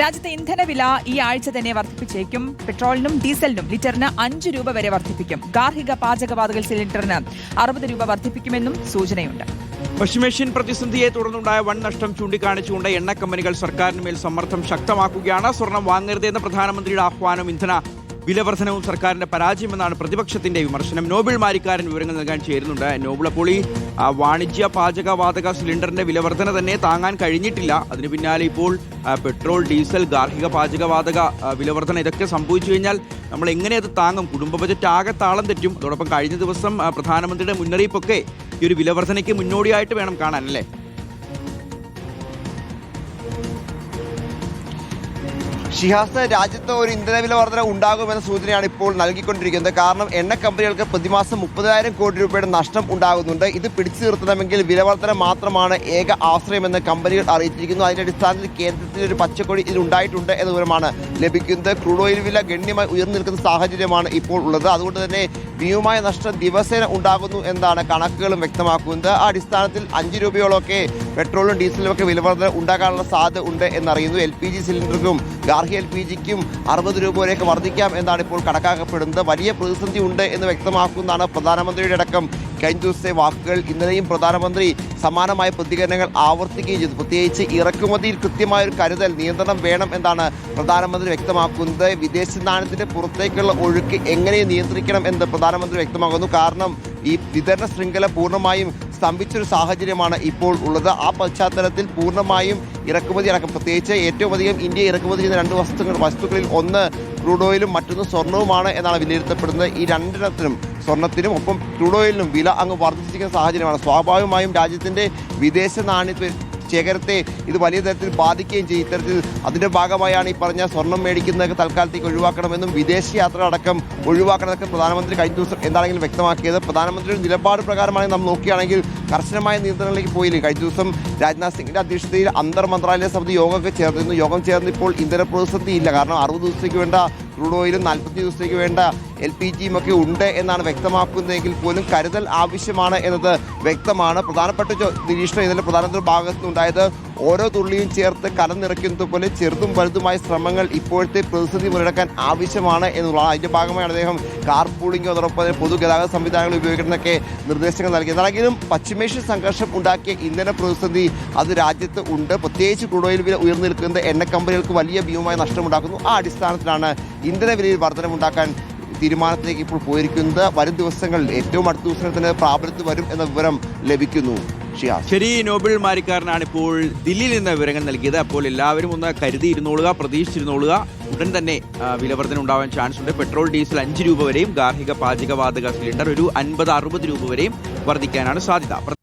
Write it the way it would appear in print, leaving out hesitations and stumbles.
രാജ്യത്തെ ഇന്ധനവില ഈ ആഴ്ച തന്നെ വർദ്ധിപ്പിച്ചേക്കും. പെട്രോളിനും ഡീസലിനും ലിറ്ററിന് 5 രൂപ വരെ വർദ്ധിപ്പിക്കും. ഗാർഹിക പാചകവാതക സിലിണ്ടറിന് 60 രൂപ വർദ്ധിപ്പിക്കുമെന്നും സൂചനയുണ്ട്. പശ്ചിമേഷ്യൻ പ്രതിസന്ധിയെ തുടർന്നുണ്ടായ വൻ നഷ്ടം ചൂണ്ടിക്കാണിച്ചുകൊണ്ട് എണ്ണ കമ്പനികൾ സർക്കാരിന് മേൽ സമ്മർദ്ദം ശക്തമാക്കുകയാണ്. സ്വർണം വാങ്ങരുതെന്ന പ്രധാനമന്ത്രിയുടെ ആഹ്വാനം ഇന്ധന വിലവർധനവും സർക്കാരിന്റെ പരാജയമെന്നാണ് പ്രതിപക്ഷത്തിന്റെ വിമർശനം. നോബിൾ മാരിക്കാരൻ വിവരങ്ങൾ നൽകാൻ ചേരുന്നുണ്ട്. നോബിൾ, അപ്പോൾ ഈ വാണിജ്യ പാചകവാതക സിലിണ്ടറിന്റെ വിലവർധന തന്നെ താങ്ങാൻ കഴിഞ്ഞിട്ടില്ല. അതിന് പിന്നാലെ ഇപ്പോൾ പെട്രോൾ, ഡീസൽ, ഗാർഹിക പാചകവാതക വിലവർധന ഇതൊക്കെ സംഭവിച്ചു കഴിഞ്ഞാൽ നമ്മൾ എങ്ങനെ അത് താങ്ങും? കുടുംബ ബജറ്റ് ആകെ താളം തെറ്റും. അതോടൊപ്പം കഴിഞ്ഞ ദിവസം പ്രധാനമന്ത്രിയുടെ മുന്നറിയിപ്പൊക്കെ ഈ ഒരു വിലവർധനയ്ക്ക് മുന്നോടിയായിട്ട് വേണം കാണാൻ, അല്ലേ? ഷിഹാസ്, രാജ്യത്ത് ഒരു ഇന്ധനവില വർധന ഉണ്ടാകുമെന്ന സൂചനയാണ് ഇപ്പോൾ നൽകിക്കൊണ്ടിരിക്കുന്നത്. കാരണം എണ്ണ കമ്പനികൾക്ക് പ്രതിമാസം 30,000 കോടി രൂപയുടെ നഷ്ടം ഉണ്ടാകുന്നുണ്ട്. ഇത് പിടിച്ചു നിർത്തണമെങ്കിൽ വിലവർധന മാത്രമാണ് ഏക ആശ്രയമെന്ന് കമ്പനികൾ അറിയിച്ചിരിക്കുന്നു. അതിന്റെ അടിസ്ഥാനത്തിൽ കേന്ദ്രത്തിൽ ഒരു പച്ചക്കൊടി ഇതിലുണ്ടായിട്ടുണ്ട് എന്ന വിവരമാണ് ലഭിക്കുന്നത്. ക്രൂഡ് ഓയിൽ വില ഗണ്യമായി ഉയർന്നു നിൽക്കുന്ന സാഹചര്യമാണ് ഇപ്പോൾ ഉള്ളത്. അതുകൊണ്ട് തന്നെ ഭീമമായ നഷ്ടം ദിവസേന ഉണ്ടാകുന്നു എന്നാണ് കണക്കുകളും വ്യക്തമാക്കുന്നത്. ആ അടിസ്ഥാനത്തിൽ 5 രൂപയോളമൊക്കെ പെട്രോളും ഡീസലും ഒക്കെ വിലവർധന ഉണ്ടാകാനുള്ള സാധ്യത ഉണ്ട് എന്നറിയുന്നു. LPG സിലിണ്ടറിനും ഗാർഹിക LPGക്കും 60 രൂപ വരെയൊക്കെ വർദ്ധിക്കാം എന്നാണ് ഇപ്പോൾ കണക്കാക്കപ്പെടുന്നത്. വലിയ പ്രതിസന്ധി ഉണ്ട് എന്ന് വ്യക്തമാക്കുന്നതാണ് പ്രധാനമന്ത്രിയുടെ അടക്കം കഴിഞ്ഞ ദിവസത്തെ വാക്കുകൾ. ഇന്നലെയും പ്രധാനമന്ത്രി സമാനമായ പ്രതികരണങ്ങൾ ആവർത്തിക്കുകയും ചെയ്തു. പ്രത്യേകിച്ച് ഇറക്കുമതിയിൽ കൃത്യമായൊരു കരുതൽ, നിയന്ത്രണം വേണം എന്നാണ് പ്രധാനമന്ത്രി വ്യക്തമാക്കുന്നത്. വിദേശ നാണയത്തിന്റെ പുറത്തേക്കുള്ള ഒഴുക്ക് എങ്ങനെ നിയന്ത്രിക്കണം എന്ന് പ്രധാനമന്ത്രി വ്യക്തമാക്കുന്നു. കാരണം ഈ വിതരണ ശൃംഖല പൂർണ്ണമായും സ്തംഭിച്ചൊരു സാഹചര്യമാണ് ഇപ്പോൾ ഉള്ളത്. ആ പശ്ചാത്തലത്തിൽ പൂർണ്ണമായും ഇറക്കുമതി അടക്കം, പ്രത്യേകിച്ച് ഏറ്റവും അധികം ഇന്ത്യ ഇറക്കുമതി ചെയ്യുന്ന 2 വസ്തുക്കളിൽ ഒന്ന് ക്രൂഡ് ഓയിലും മറ്റൊന്ന് സ്വർണവുമാണ് എന്നാണ് വിലയിരുത്തപ്പെടുന്നത്. ഈ രണ്ടിനത്തിനും, സ്വർണത്തിനും ഒപ്പം ക്രൂഡ് ഓയിലിനും വില അങ്ങ് വർദ്ധിച്ചിരിക്കുന്ന സാഹചര്യമാണ്. സ്വാഭാവികമായും രാജ്യത്തിൻ്റെ വിദേശ നാണ്യ ശേഖരത്തെ ഇത് വലിയ തരത്തിൽ ബാധിക്കുകയും ചെയ്യും. ഇത്തരത്തിൽ അതിൻ്റെ ഭാഗമായാണ് ഈ പറഞ്ഞ സ്വർണം മേടിക്കുന്നതൊക്കെ തൽക്കാലത്തേക്ക് ഒഴിവാക്കണമെന്നും വിദേശ യാത്ര അടക്കം ഒഴിവാക്കണമെന്നൊക്കെ പ്രധാനമന്ത്രി കഴിഞ്ഞ ദിവസം എന്താണെങ്കിലും വ്യക്തമാക്കിയത്. പ്രധാനമന്ത്രിയുടെ നിലപാട് പ്രകാരമാണ് നാം നോക്കുകയാണെങ്കിൽ കർശനമായ നിയന്ത്രണങ്ങളിലേക്ക് പോയില്ലേ. കഴിഞ്ഞ ദിവസം രാജ്നാഥ് സിംഗിന്റെ അധ്യക്ഷതയിൽ അന്തർ മന്ത്രാലയ സമിതി യോഗമൊക്കെ ചേർന്നിരുന്നു. യോഗം ചേർന്നിപ്പോൾ ഇന്ധന പ്രതിസന്ധി ഇല്ല. കാരണം 60 ദിവസത്തേക്ക് വേണ്ട ക്രൂഡ് ഓയിലും 40 ദിവസത്തേക്ക് വേണ്ട LPGയും ഒക്കെ ഉണ്ട് എന്നാണ് വ്യക്തമാക്കുന്നതെങ്കിൽ പോലും കരുതൽ ആവശ്യമാണ് എന്നത് വ്യക്തമാണ്. പ്രധാനപ്പെട്ട നിരീക്ഷണം ഇതിൻ്റെ പ്രധാനമന്ത്രി ഭാഗത്തു നിന്നുണ്ടായത് ഓരോ തുള്ളിയും ചേർത്ത് കലം നിറയ്ക്കുന്നത് പോലെ ചെറുതും വലുതുമായ ശ്രമങ്ങൾ ഇപ്പോഴത്തെ പ്രതിസന്ധി മറികടക്കാൻ ആവശ്യമാണ് എന്നുള്ളതാണ്. അതിൻ്റെ ഭാഗമായാണ് അദ്ദേഹം കാർ പൂളിംഗ്, അതോടൊപ്പം പൊതുഗതാഗത സംവിധാനങ്ങൾ ഉപയോഗിക്കണമെന്നൊക്കെ നിർദ്ദേശങ്ങൾ നൽകിയത്. എന്നാണെങ്കിലും പശ്ചിമേഷ്യൻ സംഘർഷം ഉണ്ടാക്കിയ ഇന്ധന പ്രതിസന്ധി അത് രാജ്യത്ത് ഉണ്ട്. പ്രത്യേകിച്ച് ക്രൂഡ് ഓയിൽ വില ഉയർന്നു നിൽക്കുന്നത് എണ്ണ കമ്പനികൾക്ക് വലിയ ഭീമമായ നഷ്ടമുണ്ടാക്കുന്നു. ആ അടിസ്ഥാനത്തിലാണ് ഇന്ധന വിലയിൽ വർധനമുണ്ടാക്കാൻ തീരുമാനത്തിലേക്ക് ഇപ്പോൾ പോയിരിക്കുന്നത്. വരും ദിവസങ്ങളിൽ, ഏറ്റവും അടുത്ത ദിവസങ്ങളിൽ തന്നെ പ്രാബല്യത്തിൽ വരും എന്ന വിവരം ലഭിക്കുന്നു. ശരി, നോബിൾ മാരിക്കാരനാണ് ഇപ്പോൾ ദില്ലിയിൽ നിന്ന് വിവരങ്ങൾ നൽകിയത്. അപ്പോൾ എല്ലാവരും ഒന്ന് കരുതിയിരുന്നോളുക, പ്രതീക്ഷിച്ചിരുന്നോളുക. ഉടൻ തന്നെ വിലവർധന ഉണ്ടാവാൻ ചാൻസ് ഉണ്ട്. പെട്രോൾ, ഡീസൽ 5 രൂപ വരെയും, ഗാർഹിക പാചകവാതക സിലിണ്ടർ ഒരു 50-60 രൂപ വരെയും വർദ്ധിക്കാനാണ് സാധ്യത.